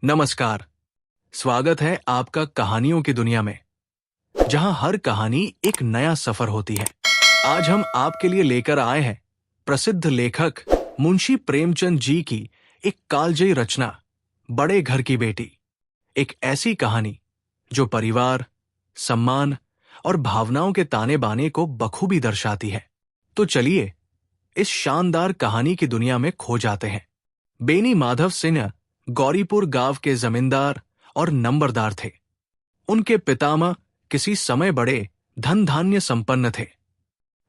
नमस्कार। स्वागत है आपका कहानियों की दुनिया में, जहां हर कहानी एक नया सफर होती है। आज हम आपके लिए लेकर आए हैं प्रसिद्ध लेखक मुंशी प्रेमचंद जी की एक कालजयी रचना, बड़े घर की बेटी। एक ऐसी कहानी जो परिवार, सम्मान और भावनाओं के ताने बाने को बखूबी दर्शाती है। तो चलिए इस शानदार कहानी की दुनिया में खो जाते हैं। बेनी माधव सिन्हा गौरीपुर गांव के जमींदार और नंबरदार थे। उनके पितामह किसी समय बड़े धन धान्य संपन्न थे।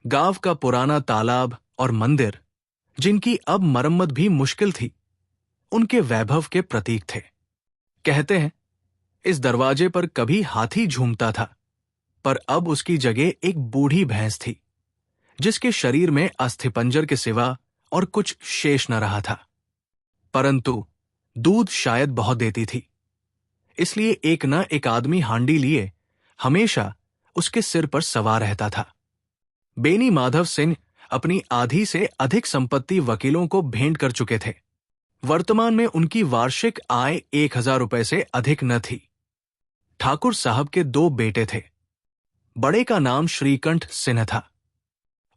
गांव का पुराना तालाब और मंदिर, जिनकी अब मरम्मत भी मुश्किल थी, उनके वैभव के प्रतीक थे। कहते हैं इस दरवाजे पर कभी हाथी झूमता था, पर अब उसकी जगह एक बूढ़ी भैंस थी, जिसके शरीर में अस्थिपंजर के सिवा और कुछ शेष न रहा था। परंतु दूध शायद बहुत देती थी, इसलिए एक न एक आदमी हांडी लिए हमेशा उसके सिर पर सवार रहता था। बेनी माधव सिंह अपनी आधी से अधिक संपत्ति वकीलों को भेंट कर चुके थे। वर्तमान में उनकी वार्षिक आय 1000 रुपए से अधिक न थी। ठाकुर साहब के 2 बेटे थे। बड़े का नाम श्रीकंठ सिन्हा था।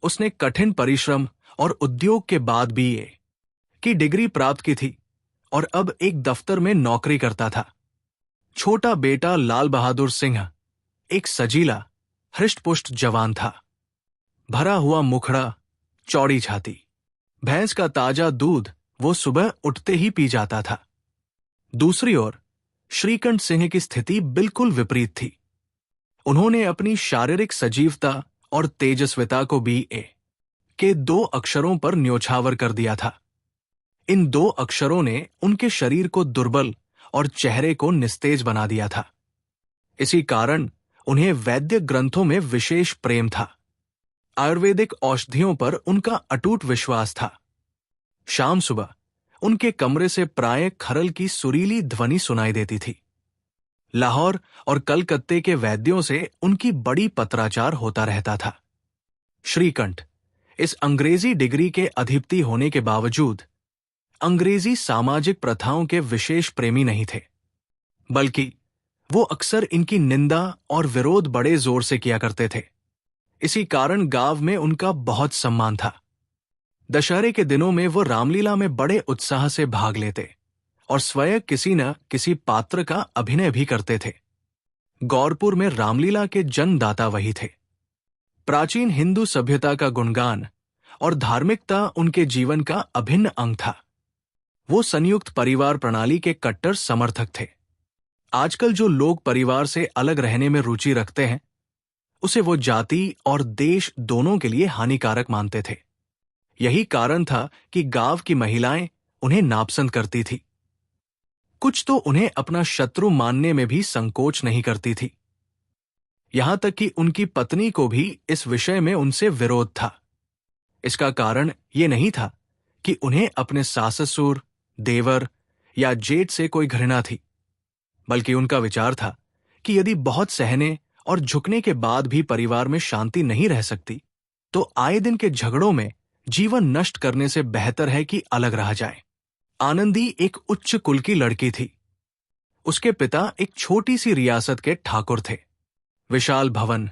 उसने कठिन परिश्रम और उद्योग के बाद बीए की डिग्री प्राप्त की थी और अब एक दफ्तर में नौकरी करता था। छोटा बेटा लाल बहादुर सिंह एक सजीला, हृष्टपुष्ट जवान था। भरा हुआ मुखड़ा, चौड़ी छाती, भैंस का ताजा दूध वो सुबह उठते ही पी जाता था। दूसरी ओर श्रीकंठ सिंह की स्थिति बिल्कुल विपरीत थी। उन्होंने अपनी शारीरिक सजीवता और तेजस्विता को बीए के 2 अक्षरों पर न्योछावर कर दिया था। इन 2 अक्षरों ने उनके शरीर को दुर्बल और चेहरे को निस्तेज बना दिया था। इसी कारण उन्हें वैद्य ग्रंथों में विशेष प्रेम था। आयुर्वेदिक औषधियों पर उनका अटूट विश्वास था। शाम सुबह उनके कमरे से प्रायः खरल की सुरीली ध्वनि सुनाई देती थी। लाहौर और कलकत्ते के वैद्यों से उनकी बड़ी पत्राचार होता रहता था। श्रीकंठ इस अंग्रेजी डिग्री के अधिपति होने के बावजूद अंग्रेजी सामाजिक प्रथाओं के विशेष प्रेमी नहीं थे, बल्कि वो अक्सर इनकी निंदा और विरोध बड़े जोर से किया करते थे। इसी कारण गांव में उनका बहुत सम्मान था। दशहरे के दिनों में वो रामलीला में बड़े उत्साह से भाग लेते और स्वयं किसी न किसी पात्र का अभिनय भी करते थे। गौरपुर में रामलीला के जन्मदाता वही थे। प्राचीन हिंदू सभ्यता का गुणगान और धार्मिकता उनके जीवन का अभिन्न अंग था। वो संयुक्त परिवार प्रणाली के कट्टर समर्थक थे। आजकल जो लोग परिवार से अलग रहने में रुचि रखते हैं, उसे वो जाति और देश दोनों के लिए हानिकारक मानते थे। यही कारण था कि गांव की महिलाएं उन्हें नापसंद करती थी। कुछ तो उन्हें अपना शत्रु मानने में भी संकोच नहीं करती थी। यहां तक कि उनकी पत्नी को भी इस विषय में उनसे विरोध था। इसका कारण ये नहीं था कि उन्हें अपने सास-ससुर, देवर या जेठ से कोई घृणा थी, बल्कि उनका विचार था कि यदि बहुत सहने और झुकने के बाद भी परिवार में शांति नहीं रह सकती, तो आए दिन के झगड़ों में जीवन नष्ट करने से बेहतर है कि अलग रहा जाए। आनंदी एक उच्च कुल की लड़की थी। उसके पिता एक छोटी सी रियासत के ठाकुर थे। विशाल भवन,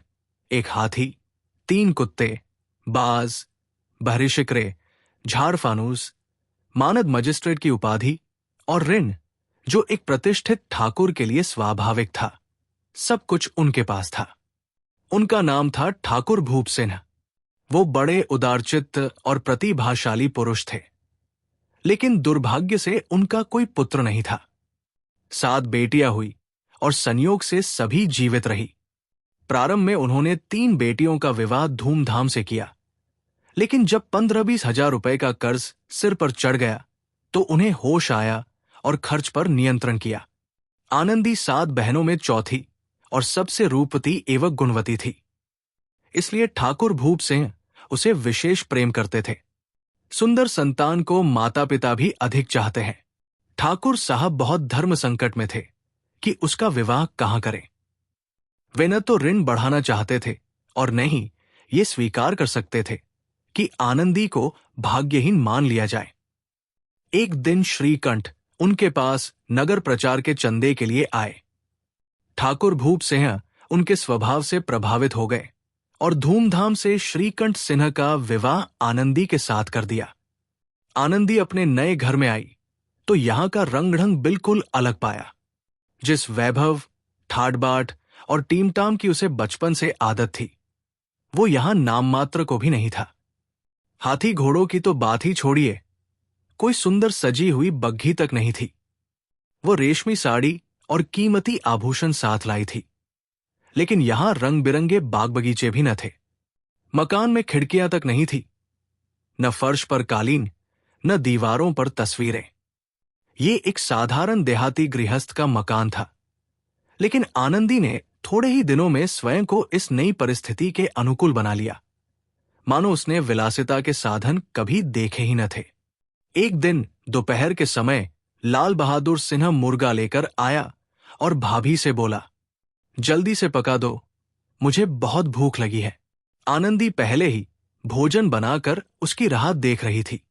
एक हाथी, 3 कुत्ते, बाज, बहरीशिकरे, झाड़ फानूस, मानद मजिस्ट्रेट की उपाधि और ऋण, जो एक प्रतिष्ठित ठाकुर के लिए स्वाभाविक था, सब कुछ उनके पास था। उनका नाम था ठाकुर भूप सिन्हा। वो बड़े उदारचित्त और प्रतिभाशाली पुरुष थे, लेकिन दुर्भाग्य से उनका कोई पुत्र नहीं था। 7 बेटियां हुई और संयोग से सभी जीवित रही। प्रारंभ में उन्होंने 3 बेटियों का विवाह धूमधाम से किया, लेकिन जब 15-20 हजार रुपए का कर्ज सिर पर चढ़ गया तो उन्हें होश आया और खर्च पर नियंत्रण किया। आनंदी 7 बहनों में चौथी और सबसे रूपवती एवं गुणवती थी, इसलिए ठाकुर भूप सिंह उसे विशेष प्रेम करते थे। सुंदर संतान को माता पिता भी अधिक चाहते हैं। ठाकुर साहब बहुत धर्म संकट में थे कि उसका विवाह कहां करें। वे न तो ऋण बढ़ाना चाहते थे और न ही ये स्वीकार कर सकते थे कि आनंदी को भाग्यहीन मान लिया जाए। एक दिन श्रीकंठ उनके पास नगर प्रचार के चंदे के लिए आए। ठाकुर भूप सिंह उनके स्वभाव से प्रभावित हो गए और धूमधाम से श्रीकंठ सिन्हा का विवाह आनंदी के साथ कर दिया। आनंदी अपने नए घर में आई तो यहां का रंग ढंग बिल्कुल अलग पाया। जिस वैभव, ठाट बाट और टीमटाम की उसे बचपन से आदत थी, वो यहां नाम मात्र को भी नहीं था। हाथी घोड़ों की तो बात ही छोड़िए, कोई सुंदर सजी हुई बग्घी तक नहीं थी। वो रेशमी साड़ी और कीमती आभूषण साथ लाई थी, लेकिन यहां रंग बिरंगे बाग बगीचे भी न थे। मकान में खिड़कियां तक नहीं थी, न फर्श पर कालीन, न दीवारों पर तस्वीरें। ये एक साधारण देहाती गृहस्थ का मकान था, लेकिन आनंदी ने थोड़े ही दिनों में स्वयं को इस नई परिस्थिति के अनुकूल बना लिया, मानो उसने विलासिता के साधन कभी देखे ही न थे। एक दिन दोपहर के समय लाल बहादुर सिन्हा मुर्गा लेकर आया और भाभी से बोला, जल्दी से पका दो, मुझे बहुत भूख लगी है। आनंदी पहले ही भोजन बनाकर उसकी राह देख रही थी।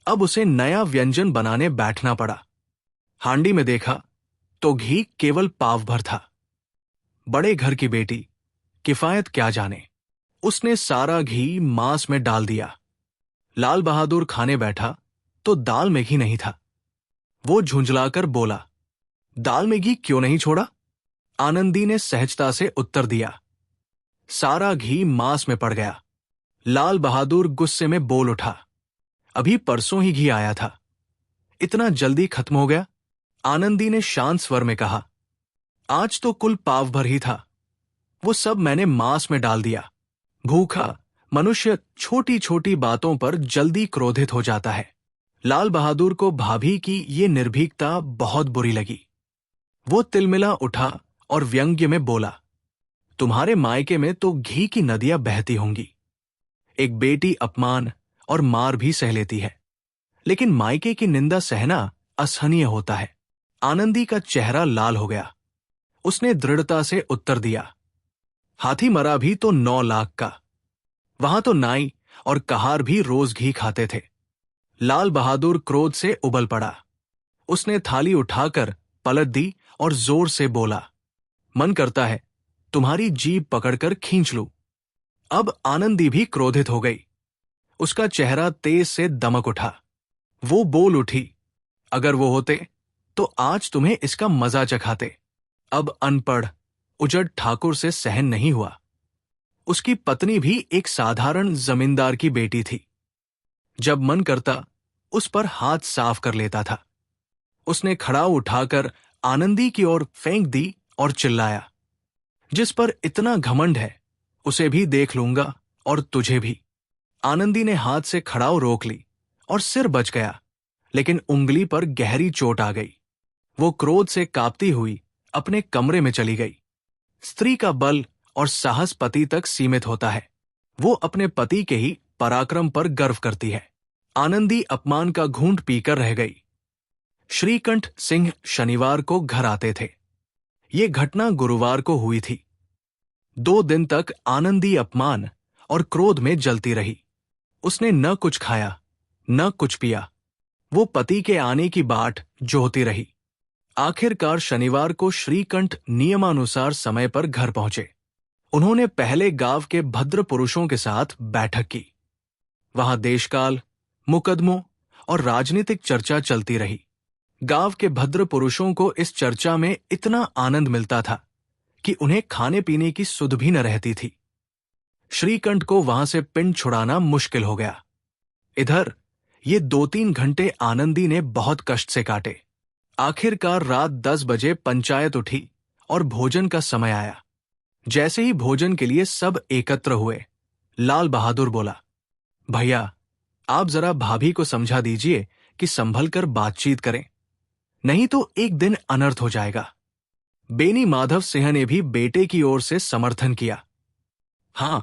अब उसे नया व्यंजन बनाने बैठना पड़ा। हांडी में देखा तो घी केवल पाव भर था। बड़े घर की बेटी, किफायत क्या जाने, उसने सारा घी मांस में डाल दिया। लाल बहादुर खाने बैठा तो दाल में घी नहीं था। वो झुंझलाकर बोला, दाल में घी क्यों नहीं छोड़ा? आनंदी ने सहजता से उत्तर दिया, सारा घी मांस में पड़ गया। लाल बहादुर गुस्से में बोल उठा, अभी परसों ही घी आया था, इतना जल्दी खत्म हो गया? आनंदी ने शांत स्वर में कहा, आज तो कुल पाव भर ही था, वो सब मैंने मांस में डाल दिया। भूखा मनुष्य छोटी छोटी बातों पर जल्दी क्रोधित हो जाता है। लाल बहादुर को भाभी की ये निर्भीकता बहुत बुरी लगी। वो तिलमिला उठा और व्यंग्य में बोला, तुम्हारे मायके में तो घी की नदियां बहती होंगी। एक बेटी अपमान और मार भी सह लेती है, लेकिन मायके की निंदा सहना असहनीय होता है। आनंदी का चेहरा लाल हो गया। उसने दृढ़ता से उत्तर दिया, हाथी मरा भी तो 9 लाख का, वहां तो नाई और कहार भी रोज घी खाते थे। लाल बहादुर क्रोध से उबल पड़ा। उसने थाली उठाकर पलट दी और जोर से बोला, मन करता है तुम्हारी जीभ पकड़कर खींच लूं। अब आनंदी भी क्रोधित हो गई। उसका चेहरा तेज से दमक उठा। वो बोल उठी, अगर वो होते तो आज तुम्हें इसका मजा चखाते। अब अनपढ़ उजड़ ठाकुर से सहन नहीं हुआ। उसकी पत्नी भी एक साधारण जमींदार की बेटी थी। जब मन करता उस पर हाथ साफ कर लेता था। उसने खड़ा उठाकर आनंदी की ओर फेंक दी और चिल्लाया, जिस पर इतना घमंड है उसे भी देख लूंगा और तुझे भी। आनंदी ने हाथ से खड़ाऊ रोक ली और सिर बच गया, लेकिन उंगली पर गहरी चोट आ गई। वो क्रोध से कांपती हुई अपने कमरे में चली गई। स्त्री का बल और साहस पति तक सीमित होता है। वो अपने पति के ही पराक्रम पर गर्व करती है। आनंदी अपमान का घूंट पीकर रह गई। श्रीकंठ सिंह शनिवार को घर आते थे। ये घटना गुरुवार को हुई थी। 2 दिन तक आनंदी अपमान और क्रोध में जलती रही। उसने न कुछ खाया न कुछ पिया। वो पति के आने की बाट जोहती रही। आखिरकार शनिवार को श्रीकंठ नियमानुसार समय पर घर पहुंचे। उन्होंने पहले गांव के भद्र पुरुषों के साथ बैठक की। वहां देशकाल, मुकदमों और राजनीतिक चर्चा चलती रही। गांव के भद्र पुरुषों को इस चर्चा में इतना आनंद मिलता था कि उन्हें खाने पीने की सुध भी न रहती थी। श्रीकंठ को वहां से पिंड छुड़ाना मुश्किल हो गया। इधर ये 2-3 घंटे आनंदी ने बहुत कष्ट से काटे। आखिरकार रात 10 बजे पंचायत उठी और भोजन का समय आया। जैसे ही भोजन के लिए सब एकत्र हुए, लाल बहादुर बोला, भैया आप जरा भाभी को समझा दीजिए कि संभल कर बातचीत करें, नहीं तो एक दिन अनर्थ हो जाएगा। बेनी माधव सिंह ने भी बेटे की ओर से समर्थन किया। हां,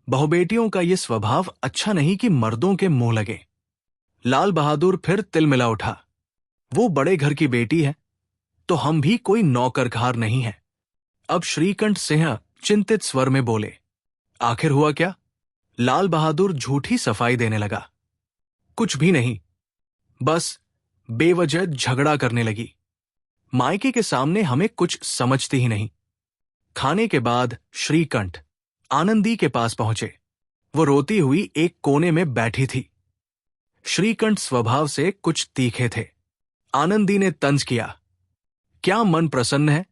बहुबेटियों का यह स्वभाव अच्छा नहीं कि मर्दों के मुंह लगे। लाल बहादुर फिर तिलमिला उठा, वो बड़े घर की बेटी है तो हम भी कोई नौकरखार नहीं है। अब श्रीकंठ सिंह चिंतित स्वर में बोले, आखिर हुआ क्या? लाल बहादुर झूठी सफाई देने लगा, कुछ भी नहीं, बस बेवजह झगड़ा करने लगी। मायके के सामने हमें कुछ समझती ही नहीं। खाने के बाद श्रीकंठ आनंदी के पास पहुंचे। वो रोती हुई एक कोने में बैठी थी। श्रीकंठ स्वभाव से कुछ तीखे थे। आनंदी ने तंज किया, क्या मन प्रसन्न है?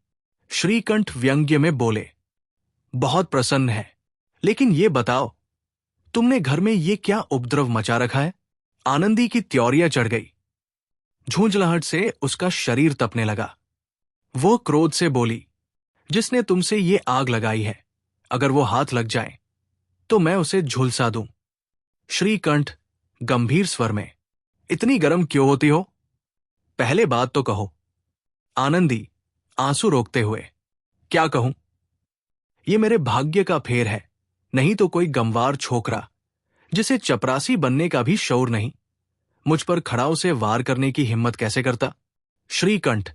श्रीकंठ व्यंग्य में बोले, बहुत प्रसन्न है, लेकिन ये बताओ तुमने घर में ये क्या उपद्रव मचा रखा है? आनंदी की त्योरियां चढ़ गई। झूंझलाहट से उसका शरीर तपने लगा। वो क्रोध से बोली, जिसने तुमसे ये आग लगाई है, अगर वो हाथ लग जाए तो मैं उसे झुलसा दूं। श्रीकंठ गंभीर स्वर में, इतनी गर्म क्यों होती हो? पहले बात तो कहो। आनंदी आंसू रोकते हुए, क्या कहूं? ये मेरे भाग्य का फेर है, नहीं तो कोई गंवार छोकरा जिसे चपरासी बनने का भी शौर नहीं, मुझ पर खड़ाऊ से वार करने की हिम्मत कैसे करता? श्रीकंठ,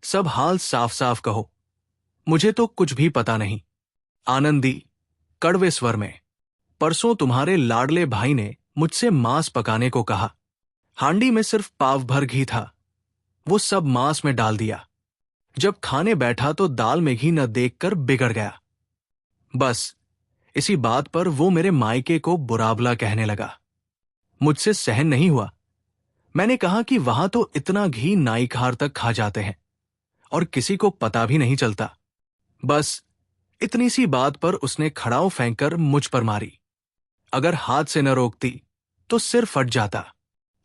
सब हाल साफ साफ कहो, मुझे तो कुछ भी पता नहीं। आनंदी कड़वे स्वर में, परसों तुम्हारे लाडले भाई ने मुझसे मांस पकाने को कहा। हांडी में सिर्फ पाव भर घी था, वो सब मांस में डाल दिया। जब खाने बैठा तो दाल में घी न देखकर बिगड़ गया। बस इसी बात पर वो मेरे मायके को बुराबला कहने लगा। मुझसे सहन नहीं हुआ। मैंने कहा कि वहां तो इतना घी नाईखार तक खा जाते हैं और किसी को पता भी नहीं चलता। बस इतनी सी बात पर उसने खड़ाऊ फेंककर मुझ पर मारी। अगर हाथ से न रोकती तो सिर फट जाता।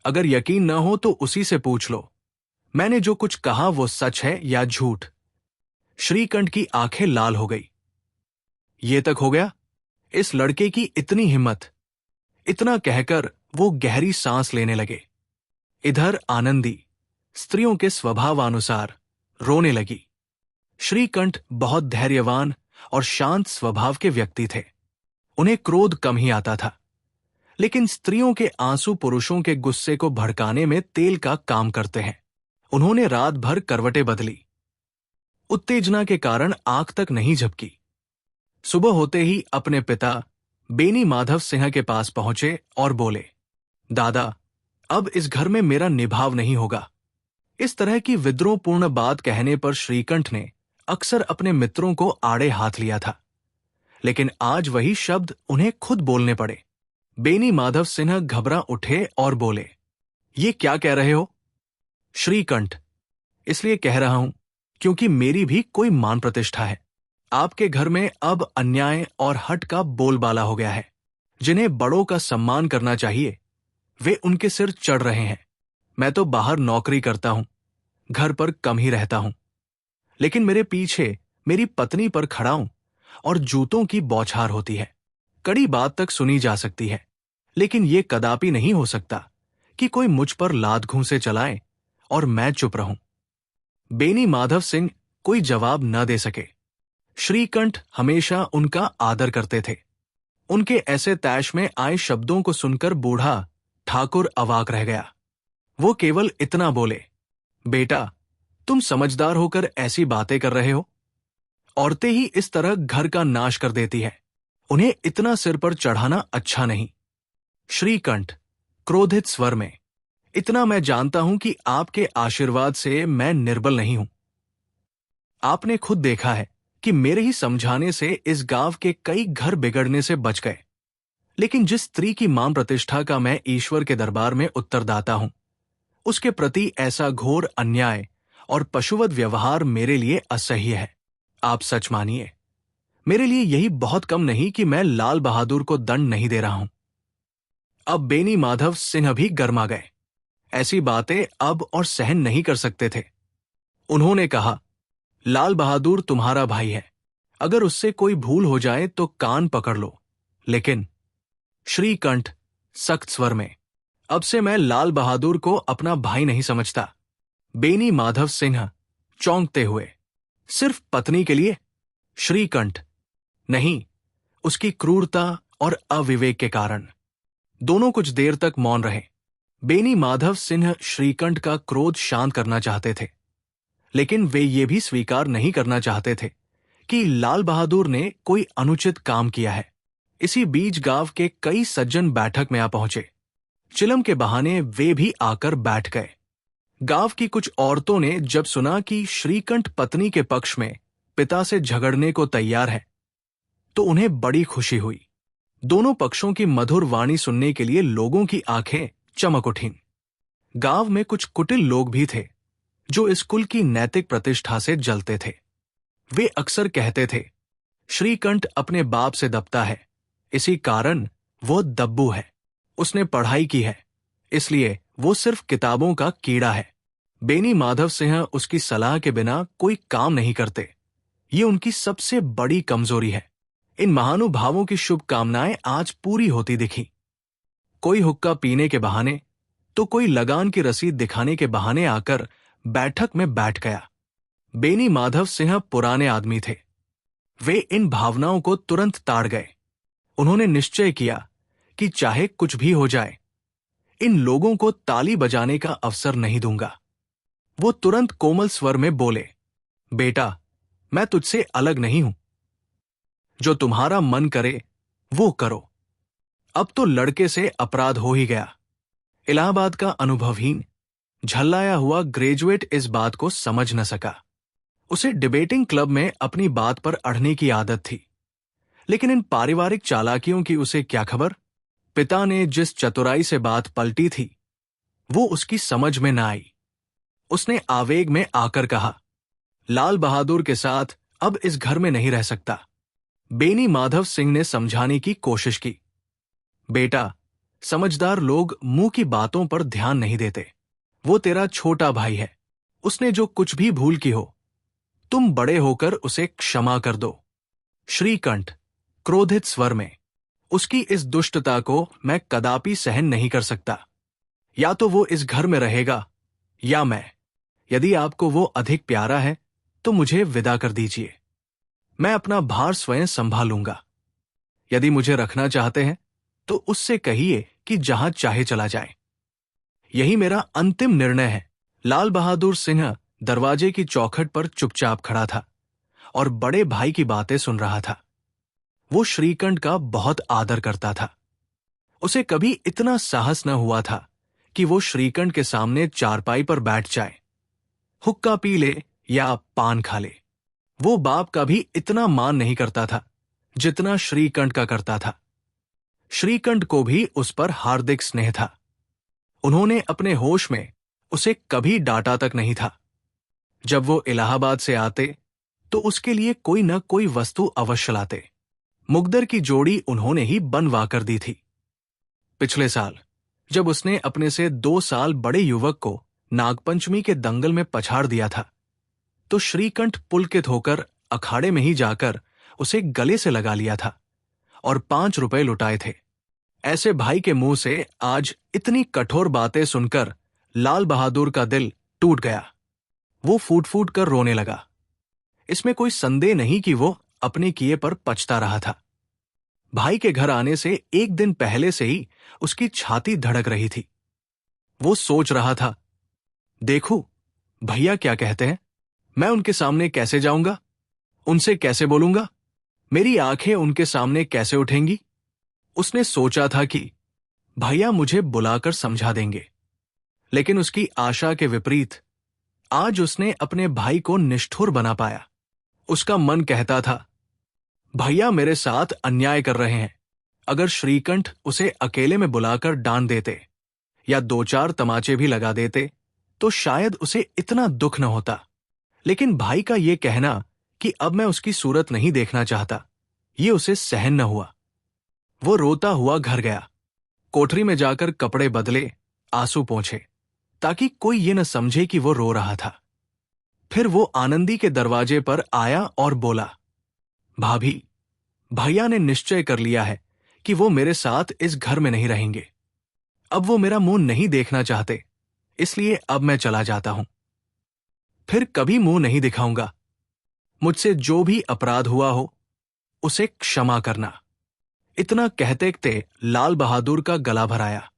अगर यकीन न हो तो उसी से पूछ लो, मैंने जो कुछ कहा वो सच है या झूठ? श्रीकंठ की आंखें लाल हो गई। ये तक हो गया? इस लड़के की इतनी हिम्मत! इतना कहकर वो गहरी सांस लेने लगे। इधर आनंदी स्त्रियों के स्वभावानुसार रोने लगी। श्रीकंठ बहुत धैर्यवान और शांत स्वभाव के व्यक्ति थे। उन्हें क्रोध कम ही आता था, लेकिन स्त्रियों के आंसू पुरुषों के गुस्से को भड़काने में तेल का काम करते हैं। उन्होंने रात भर करवटें बदली। उत्तेजना के कारण आंख तक नहीं झपकी। सुबह होते ही अपने पिता बेनी माधव सिंह के पास पहुंचे और बोले, दादा, अब इस घर में मेरा निभाव नहीं होगा। इस तरह की विद्रोहपूर्ण बात कहने पर श्रीकंठ ने अक्सर अपने मित्रों को आड़े हाथ लिया था, लेकिन आज वही शब्द उन्हें खुद बोलने पड़े। बेनी माधव सिन्हा घबरा उठे और बोले, ये क्या कह रहे हो? श्रीकंठ, इसलिए कह रहा हूं क्योंकि मेरी भी कोई मान प्रतिष्ठा है। आपके घर में अब अन्याय और हठ का बोलबाला हो गया है। जिन्हें बड़ों का सम्मान करना चाहिए वे उनके सिर चढ़ रहे हैं। मैं तो बाहर नौकरी करता हूं, घर पर कम ही रहता हूं, लेकिन मेरे पीछे मेरी पत्नी पर खड़ा हूं और जूतों की बौछार होती है। कड़ी बात तक सुनी जा सकती है, लेकिन यह कदापि नहीं हो सकता कि कोई मुझ पर लात घूंसे चलाए और मैं चुप रहूं। बेनी माधव सिंह कोई जवाब न दे सके। श्रीकंठ हमेशा उनका आदर करते थे। उनके ऐसे तैश में आए शब्दों को सुनकर बूढ़ा ठाकुर अवाक रह गया। वो केवल इतना बोले, बेटा, तुम समझदार होकर ऐसी बातें कर रहे हो। औरतें ही इस तरह घर का नाश कर देती है। उन्हें इतना सिर पर चढ़ाना अच्छा नहीं। श्रीकंठ क्रोधित स्वर में, इतना मैं जानता हूं कि आपके आशीर्वाद से मैं निर्बल नहीं हूं। आपने खुद देखा है कि मेरे ही समझाने से इस गांव के कई घर बिगड़ने से बच गए। लेकिन जिस स्त्री की मान प्रतिष्ठा का मैं ईश्वर के दरबार में उत्तरदाता हूं, उसके प्रति ऐसा घोर अन्याय और पशुवत व्यवहार मेरे लिए असह्य है। आप सच मानिए, मेरे लिए यही बहुत कम नहीं कि मैं लाल बहादुर को दंड नहीं दे रहा हूं। अब बेनी माधव सिन्हा भी गर्मा गए। ऐसी बातें अब और सहन नहीं कर सकते थे। उन्होंने कहा, लाल बहादुर तुम्हारा भाई है, अगर उससे कोई भूल हो जाए तो कान पकड़ लो। लेकिन श्रीकंठ सख्त स्वर में, अब से मैं लाल बहादुर को अपना भाई नहीं समझता। बेनी माधव सिन्हा चौंकते हुए, सिर्फ पत्नी के लिए? श्रीकंठ, नहीं, उसकी क्रूरता और अविवेक के कारण। दोनों कुछ देर तक मौन रहे। बेनी माधव सिन्हा श्रीकंठ का क्रोध शांत करना चाहते थे, लेकिन वे ये भी स्वीकार नहीं करना चाहते थे कि लाल बहादुर ने कोई अनुचित काम किया है। इसी बीच गांव के कई सज्जन बैठक में आ पहुंचे। चिलम के बहाने वे भी आकर बैठ गए। गांव की कुछ औरतों ने जब सुना कि श्रीकंठ पत्नी के पक्ष में पिता से झगड़ने को तैयार है, तो उन्हें बड़ी खुशी हुई। दोनों पक्षों की मधुर वाणी सुनने के लिए लोगों की आंखें चमक उठीं। गांव में कुछ कुटिल लोग भी थे जो इस कुल की नैतिक प्रतिष्ठा से जलते थे। वे अक्सर कहते थे, श्रीकंठ अपने बाप से दबता है, इसी कारण वो दब्बू है। उसने पढ़ाई की है, इसलिए वो सिर्फ किताबों का कीड़ा है। बेनी माधव सिंह उसकी सलाह के बिना कोई काम नहीं करते। ये उनकी सबसे बड़ी कमजोरी है। इन महानुभावों की शुभकामनाएं आज पूरी होती दिखी। कोई हुक्का पीने के बहाने तो कोई लगान की रसीद दिखाने के बहाने आकर बैठक में बैठ गया। बेनी माधव सिंह पुराने आदमी थे। वे इन भावनाओं को तुरंत ताड़ गए। उन्होंने निश्चय किया कि चाहे कुछ भी हो जाए, इन लोगों को ताली बजाने का अवसर नहीं दूंगा। वो तुरंत कोमल स्वर में बोले, बेटा, मैं तुझसे अलग नहीं हूं। जो तुम्हारा मन करे वो करो। अब तो लड़के से अपराध हो ही गया। इलाहाबाद का अनुभवहीन, झल्लाया हुआ ग्रेजुएट इस बात को समझ न सका। उसे डिबेटिंग क्लब में अपनी बात पर अड़ने की आदत थी, लेकिन इन पारिवारिक चालाकियों की उसे क्या खबर। पिता ने जिस चतुराई से बात पलटी थी, वो उसकी समझ में न आई। उसने आवेग में आकर कहा, लाल बहादुर के साथ अब इस घर में नहीं रह सकता। बेनी माधव सिंह ने समझाने की कोशिश की, बेटा, समझदार लोग मुंह की बातों पर ध्यान नहीं देते। वो तेरा छोटा भाई है। उसने जो कुछ भी भूल की हो, तुम बड़े होकर उसे क्षमा कर दो। श्रीकंठ क्रोधित स्वर में, उसकी इस दुष्टता को मैं कदापि सहन नहीं कर सकता। या तो वो इस घर में रहेगा या मैं। यदि आपको वो अधिक प्यारा है तो मुझे विदा कर दीजिए। मैं अपना भार स्वयं संभालूंगा। यदि मुझे रखना चाहते हैं तो उससे कहिए कि जहां चाहे चला जाए। यही मेरा अंतिम निर्णय है। लाल बहादुर सिंह दरवाजे की चौखट पर चुपचाप खड़ा था और बड़े भाई की बातें सुन रहा था। वो श्रीकंठ का बहुत आदर करता था। उसे कभी इतना साहस न हुआ था कि वो श्रीकंठ के सामने चारपाई पर बैठ जाए, हुक्का पी ले या पान खा ले। वो बाप का भी इतना मान नहीं करता था जितना श्रीकंठ का करता था। श्रीकंठ को भी उस पर हार्दिक स्नेह था। उन्होंने अपने होश में उसे कभी डांटा तक नहीं था। जब वो इलाहाबाद से आते तो उसके लिए कोई न कोई वस्तु अवश्य लाते। मुग्दर की जोड़ी उन्होंने ही बनवा कर दी थी। पिछले साल जब उसने अपने से 2 साल बड़े युवक को नागपंचमी के दंगल में पछाड़ दिया था, तो श्रीकंठ पुलकित होकर अखाड़े में ही जाकर उसे गले से लगा लिया था और 5 रुपए लुटाए थे। ऐसे भाई के मुंह से आज इतनी कठोर बातें सुनकर लाल बहादुर का दिल टूट गया। वो फूट फूट कर रोने लगा। इसमें कोई संदेह नहीं कि वो अपने किए पर पछता रहा था। भाई के घर आने से एक दिन पहले से ही उसकी छाती धड़क रही थी। वो सोच रहा था, देखूं भैया क्या कहते हैं, मैं उनके सामने कैसे जाऊंगा, उनसे कैसे बोलूंगा, मेरी आंखें उनके सामने कैसे उठेंगी। उसने सोचा था कि भैया मुझे बुलाकर समझा देंगे, लेकिन उसकी आशा के विपरीत आज उसने अपने भाई को निष्ठुर बना पाया। उसका मन कहता था, भैया मेरे साथ अन्याय कर रहे हैं। अगर श्रीकंठ उसे अकेले में बुलाकर डांट देते या 2-4 तमाचे भी लगा देते तो शायद उसे इतना दुख न होता। लेकिन भाई का ये कहना कि अब मैं उसकी सूरत नहीं देखना चाहता, ये उसे सहन न हुआ। वो रोता हुआ घर गया। कोठरी में जाकर कपड़े बदले, आंसू पोंछे, ताकि कोई ये न समझे कि वो रो रहा था। फिर वो आनंदी के दरवाजे पर आया और बोला, भाभी, भैया ने निश्चय कर लिया है कि वो मेरे साथ इस घर में नहीं रहेंगे। अब वो मेरा मुंह नहीं देखना चाहते, इसलिए अब मैं चला जाता हूं। फिर कभी मुंह नहीं दिखाऊंगा। मुझसे जो भी अपराध हुआ हो उसे क्षमा करना। इतना कहते कहते लाल बहादुर का गला भर आया।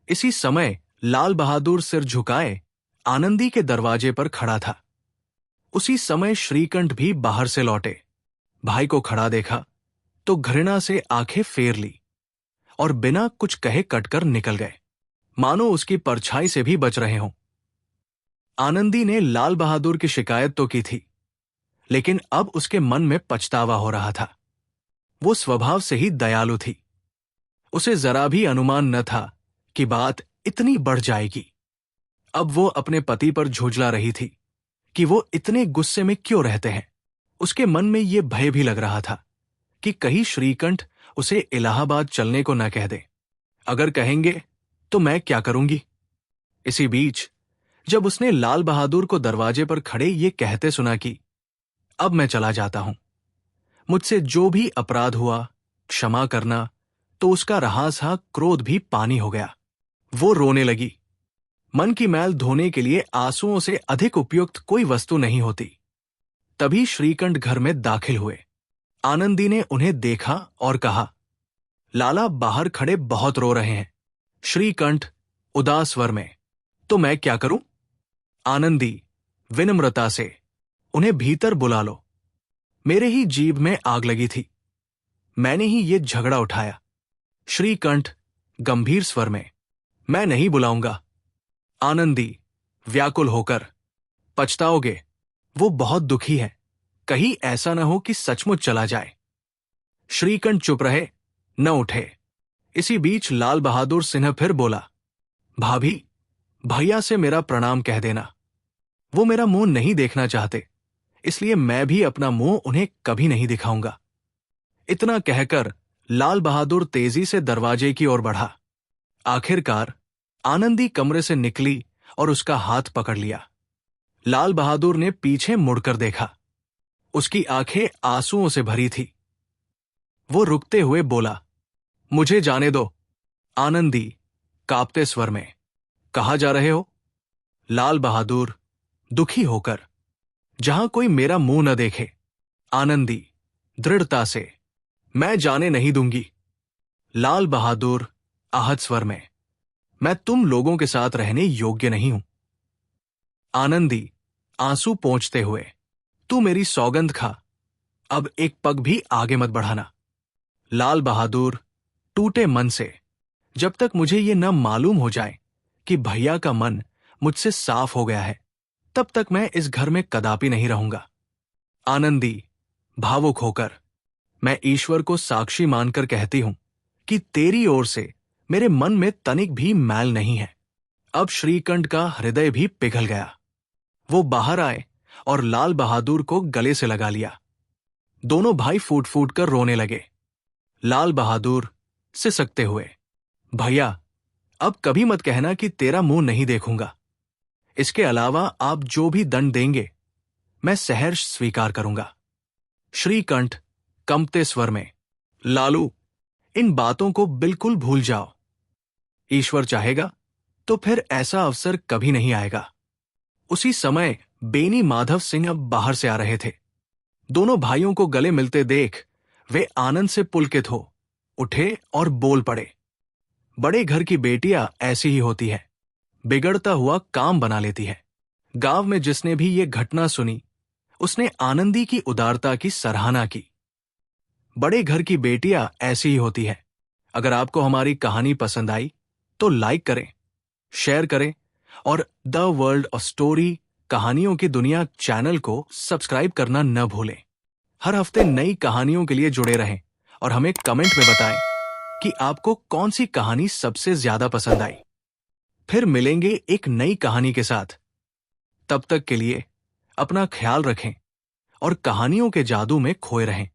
इसी समय लाल बहादुर सिर झुकाए आनंदी के दरवाजे पर खड़ा था। उसी समय श्रीकंठ भी बाहर से लौटे। भाई को खड़ा देखा तो घृणा से आंखें फेर ली और बिना कुछ कहे कटकर निकल गए, मानो उसकी परछाई से भी बच रहे हों। आनंदी ने लाल बहादुर की शिकायत तो की थी, लेकिन अब उसके मन में पछतावा हो रहा था। वो स्वभाव से ही दयालु थी। उसे जरा भी अनुमान न था कि बात इतनी बढ़ जाएगी। अब वो अपने पति पर झुंझला रही थी कि वो इतने गुस्से में क्यों रहते हैं। उसके मन में ये भय भी लग रहा था कि कहीं श्रीकंठ उसे इलाहाबाद चलने को न कह दे। अगर कहेंगे तो मैं क्या करूंगी। इसी बीच जब उसने लाल बहादुर को दरवाजे पर खड़े ये कहते सुना कि अब मैं चला जाता हूं, मुझसे जो भी अपराध हुआ क्षमा करना, तो उसका रहा क्रोध भी पानी हो गया। वो रोने लगी। मन की मैल धोने के लिए आंसुओं से अधिक उपयुक्त कोई वस्तु नहीं होती। तभी श्रीकंठ घर में दाखिल हुए। आनंदी ने उन्हें देखा और कहा, लाला बाहर खड़े बहुत रो रहे हैं। श्रीकंठ उदास स्वर में, तो मैं क्या करूं। आनंदी विनम्रता से, उन्हें भीतर बुला लो। मेरे ही जीभ में आग लगी थी, मैंने ही ये झगड़ा उठाया। श्रीकंठ गंभीर स्वर में, मैं नहीं बुलाऊंगा। आनंदी व्याकुल होकर, पछताओगे, वो बहुत दुखी है, कहीं ऐसा न हो कि सचमुच चला जाए। श्रीकंठ चुप रहे, न उठे। इसी बीच लाल बहादुर सिन्हा फिर बोला, भाभी, भैया से मेरा प्रणाम कह देना। वो मेरा मुंह नहीं देखना चाहते, इसलिए मैं भी अपना मुंह उन्हें कभी नहीं दिखाऊंगा। इतना कहकर लाल बहादुर तेजी से दरवाजे की ओर बढ़ा। आखिरकार आनंदी कमरे से निकली और उसका हाथ पकड़ लिया। लाल बहादुर ने पीछे मुड़कर देखा। उसकी आंखें आंसुओं से भरी थी। वो रुकते हुए बोला, मुझे जाने दो। आनंदी कांपते स्वर में, कहाँ जा रहे हो। लाल बहादुर दुखी होकर, जहां कोई मेरा मुंह न देखे। आनंदी दृढ़ता से, मैं जाने नहीं दूंगी। लाल बहादुर आहत स्वर में, मैं तुम लोगों के साथ रहने योग्य नहीं हूं। आनंदी आंसू पोंछते हुए, तू मेरी सौगंध खा, अब एक पग भी आगे मत बढ़ाना। लाल बहादुर टूटे मन से, जब तक मुझे ये न मालूम हो जाए कि भैया का मन मुझसे साफ हो गया है, तब तक मैं इस घर में कदापि नहीं रहूंगा। आनंदी भावुक होकर, मैं ईश्वर को साक्षी मानकर कहती हूं कि तेरी ओर से मेरे मन में तनिक भी मैल नहीं है। अब श्रीकंठ का हृदय भी पिघल गया। वो बाहर आए और लाल बहादुर को गले से लगा लिया। दोनों भाई फूट फूट कर रोने लगे। लाल बहादुर सिसकते हुए, भैया, अब कभी मत कहना कि तेरा मुंह नहीं देखूंगा। इसके अलावा आप जो भी दंड देंगे, मैं सहर्ष स्वीकार करूंगा। श्रीकंठ कंपते स्वर में, लालू, इन बातों को बिल्कुल भूल जाओ। ईश्वर चाहेगा तो फिर ऐसा अवसर कभी नहीं आएगा। उसी समय बेनी माधव सिंह अब बाहर से आ रहे थे। दोनों भाइयों को गले मिलते देख वे आनंद से पुलकित हो उठे और बोल पड़े, बड़े घर की बेटियां ऐसी ही होती है, बिगड़ता हुआ काम बना लेती है। गांव में जिसने भी ये घटना सुनी, उसने आनंदी की उदारता की सराहना की। बड़े घर की बेटियां ऐसी ही होती है। अगर आपको हमारी कहानी पसंद आई तो लाइक करें, शेयर करें और द वर्ल्ड ऑफ स्टोरी कहानियों की दुनिया चैनल को सब्सक्राइब करना न भूलें। हर हफ्ते नई कहानियों के लिए जुड़े रहें और हमें कमेंट में बताएं कि आपको कौन सी कहानी सबसे ज्यादा पसंद आई। फिर मिलेंगे एक नई कहानी के साथ। तब तक के लिए अपना ख्याल रखें और कहानियों के जादू में खोए रहें।